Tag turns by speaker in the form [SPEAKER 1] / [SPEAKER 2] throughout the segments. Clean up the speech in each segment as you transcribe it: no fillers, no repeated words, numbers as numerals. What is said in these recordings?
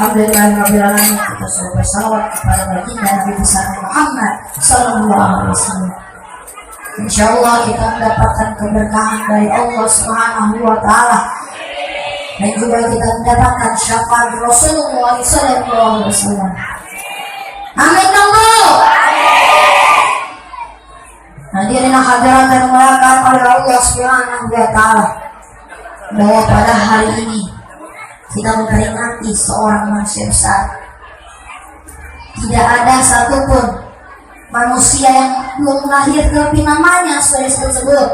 [SPEAKER 1] Alhamdulillahirobbilalamin. Kita selalu bersalawat kepada baginda Nabi besar Muhammad Sallallahu Alaihi Wasallam. Insyaallah kita mendapatkan keberkahan dari Allah Subhanahu Wa Taala, dan juga kita mendapatkan syafaat Rasulullah Sallallahu Alaihi Wasallam. Amin dong. Hadirin hadirat yang dimuliakan oleh Allah Subhanahu Wa Taala, bahwa pada hari ini kita memperingati seorang manusia besar. Tidak ada satupun manusia yang belum lahir terlebih namanya sudah disebut.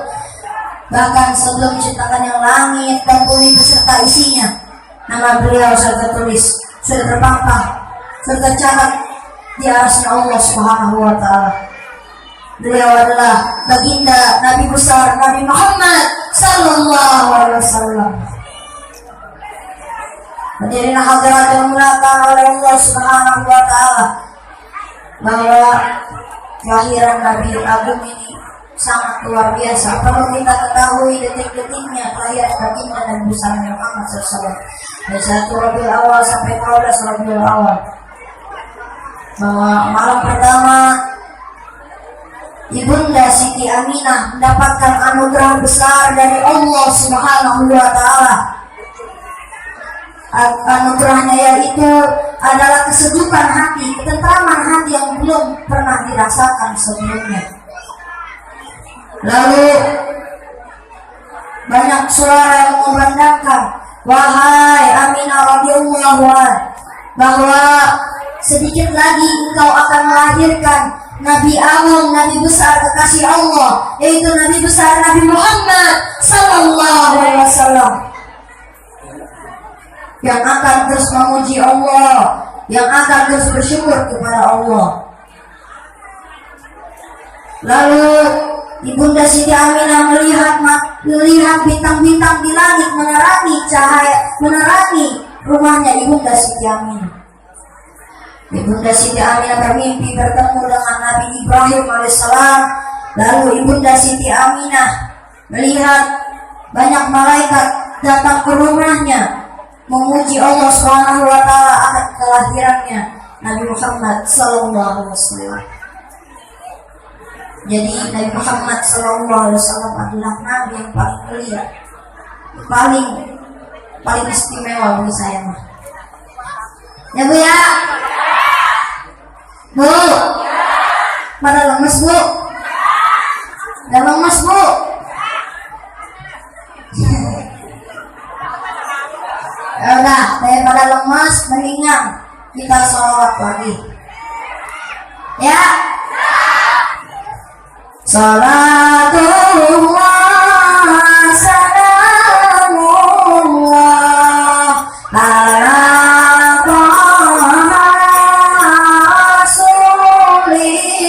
[SPEAKER 1] Bahkan sebelum menciptakan yang langit dan bumi beserta isinya, nama beliau sudah tertulis, sudah terpampang, sudah tercatat di arsy Allah Subhanahu Wa Taala. Beliau adalah baginda Nabi besar Nabi Muhammad Sallallahu Alaihi Wasallam. Hadirin hadirat yang dimuliakan oleh Allah Subhanahu Wa Taala, bahwa kelahiran Nabi Agung ini sangat luar biasa. Perlu kita ketahui detik-detiknya kelahiran baginda Nabi besar Muhammad SAW dari 1 Rabiul Awal sampai 12 Rabiul Awal. Bahwa malam pertama Ibunda Siti Aminah mendapatkan anugerah besar dari Allah Subhanahu Wa Taala. Anugerahnya yaitu adalah kesejukan hati, ketentraman hati yang belum pernah dirasakan sebelumnya. Lalu banyak suara yang memandangkan, wahai Aminah radhiyallahu anha, bahwa sedikit lagi engkau akan melahirkan Nabi Agung, Nabi besar kekasih Allah, yaitu Nabi besar Nabi Muhammad Sallallahu Alaihi Wasallam, yang akan terus memuji Allah, yang akan terus bersyukur kepada Allah. Lalu Ibunda Siti Aminah melihat bintang-bintang di langit menerangi cahaya, menerangi rumahnya Ibunda Siti Aminah. Ibunda Siti Aminah bermimpi bertemu dengan Nabi Ibrahim alaihissalam. Lalu Ibunda Siti Aminah melihat banyak malaikat datang ke rumahnya memuji Allah Subhanahu Wa Taala akan kelahirannya Nabi Muhammad Sallallahu Alaihi Wasallam. Jadi Nabi Muhammad Sallallahu Alaihi Wasallam adalah Nabi yang paling mulia, paling istimewa bagi saya mah. Ya Bu ya, Bu, pada lemes Bu, udah lemes Bu. Udah, daripada lemas mendingan kita sholawat lagi. Ya. Salatullah salamullah ala Rasulillah.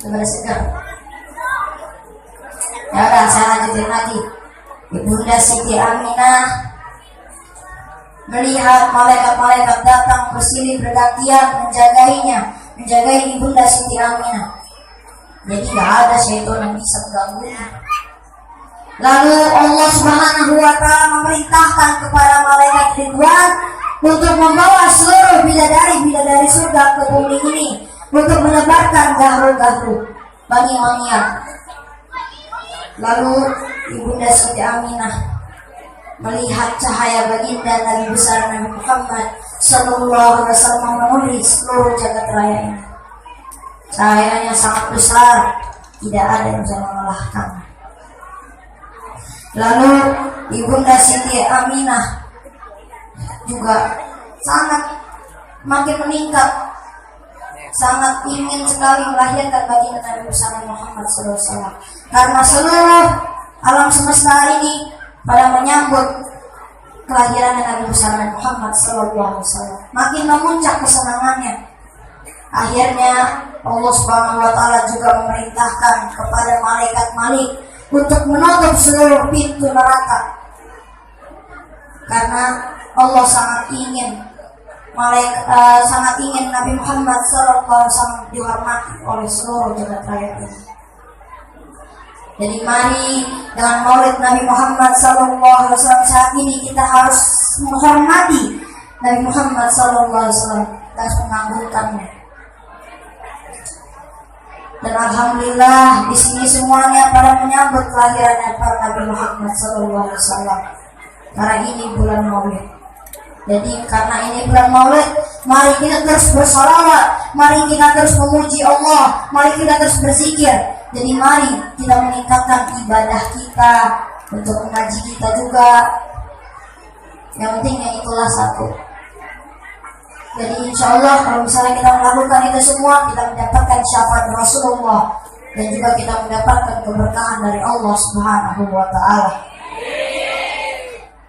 [SPEAKER 1] Sudah segar. Ya udah, saya lanjutin lagi. Ibunda Siti Aminah melihat malaikat-malaikat datang bersilih bergantian menjagai Ibunda Siti Aminah. Jadi gak ada syaitan yang bisa mengganggunya. Lalu Allah Subhanahu wa Ta'ala memerintahkan kepada malaikat Ridwan untuk membawa seluruh bidadari surga ke bumi ini untuk menebarkan gahru-gahru wangi-wangian. Lalu Ibunda Siti Aminah melihat cahaya baginda Nabi besar Nabi Muhammad sallallahu alaihi wasallam memenuhi seluruh jagat raya ini. Cahayanya sangat besar, tidak ada yang bisa mengalahkan. Lalu Ibunda Siti Aminah juga sangat makin meningkat, sangat ingin sekali melahirkan baginda Nabi besar Muhammad sallallahu alaihi wasallam, karena seluruh alam semesta ini pada menyambut kelahiran Nabi besar Muhammad sallallahu alaihi wasallam. Makin memuncak kesenangannya. Akhirnya Allah Subhanahu wa Ta'ala juga memerintahkan kepada malaikat Malik untuk menutup seluruh pintu neraka, karena Allah sangat ingin Nabi Muhammad sallallahu alaihi wasallam dihormati oleh seluruh jagat raya ini. Jadi mari dengan maulid Nabi Muhammad sallallahu alaihi wasallam saat ini kita harus menghormati Nabi Muhammad sallallahu alaihi wasallam dan mengagungkannya. Dan alhamdulillah di sini semuanya pada menyambut kelahiran para Nabi Muhammad sallallahu alaihi wasallam. Karena ini bulan Maulid. Jadi karena ini bulan Maulid, mari kita terus bersalawat, mari kita terus memuji Allah, mari kita terus berzikir. Jadi mari kita meningkatkan ibadah kita, untuk mengaji kita juga. Yang penting yang itulah satu. Jadi insya Allah kalau misalnya kita melakukan itu semua, kita mendapatkan syafaat Rasulullah dan juga kita mendapatkan keberkahan dari Allah Subhanahu wa Ta'ala.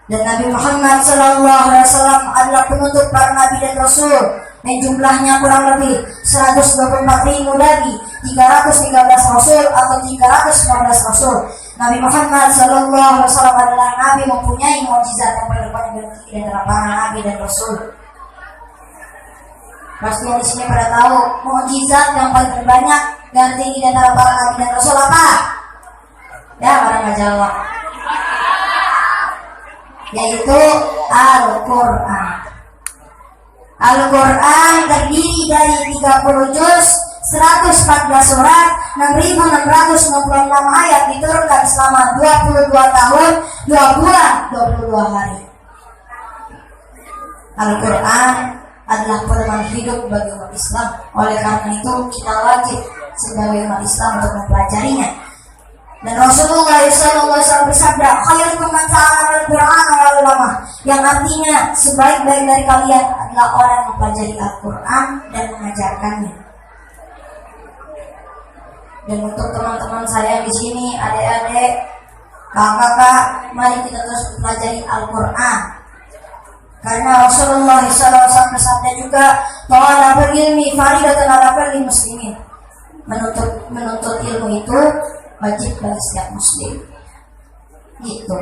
[SPEAKER 1] Dan Nabi Muhammad sallallahu alaihi wasallam adalah penutup para nabi dan rasul yang jumlahnya kurang lebih 124.000 nabi, 313 rasul atau 315 rasul. Nabi Muhammad sallallahu alaihi wasallam adalah nabi mempunyai mukjizat yang paling tinggi di antara para nabi dan rasul. Pasti yang di sini pada tahu mukjizat yang paling banyak dan tinggi di antara para nabi dan rasul apa? Ya, pada nggak jawab. Yaitu Al-Quran. Al-Quran terdiri dari 30 juz, 114 surat, 6.666 ayat diturunkan selama 22 tahun, 2 bulan, 22 hari. Al-Quran adalah pedoman hidup bagi umat Islam. Oleh karena itu kita wajib sebagai umat Islam untuk mempelajarinya. Dan Rasulullah SAW bersabda, khairukum man ta'allama al-Qur'an wal 'allama, yang artinya sebaik-baik dari kalian adalah orang yang mempelajari Al-Quran dan mengajarkannya. Dan untuk teman-teman saya di sini, adik-adik, kakak-kakak, mari kita terus mempelajari Al-Quran. Karena Rasulullah SAW bersabda juga, thalabul ilmi faridatun 'ala kulli muslimin. Menuntut ilmu itu wajib bagi setiap muslim. Gitu.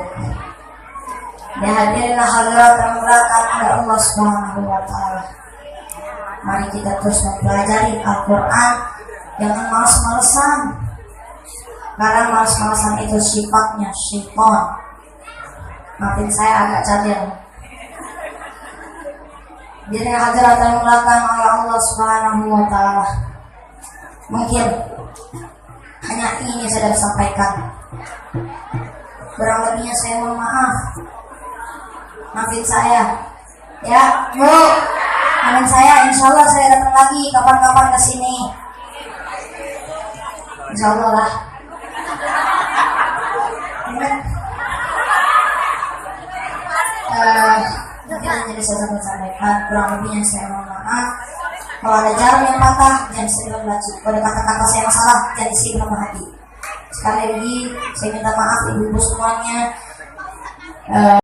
[SPEAKER 1] Dan hadirlah hadirat yang murakan oleh Allah Subhanahu wa Ta'ala. Mari kita terus mempelajari Al-Quran, jangan malas-malesan. Karena malas-malesan itu sifatnya syaitan. Maafin saya agak cadel. Jadi hadirat yang murakan oleh Allah Subhanahu wa Ta'ala. Mungkin hanya ini saya sampaikan. Kurang lebihnya saya mohon maaf. Maafin saya. Ya, yuk. Maafin saya. Insya Allah saya datang lagi kapan-kapan ke sini. Insya Allah lah. Mungkin jadi saya sampaikan. Kurang lebihnya saya mohon maaf. Kalau ada jalan yang patah, jangan disebelah lagi. Kalau ada kata-kata saya masalah, jangan disebelah hati. Sekali lagi, saya minta maaf ibu-ibu semuanya.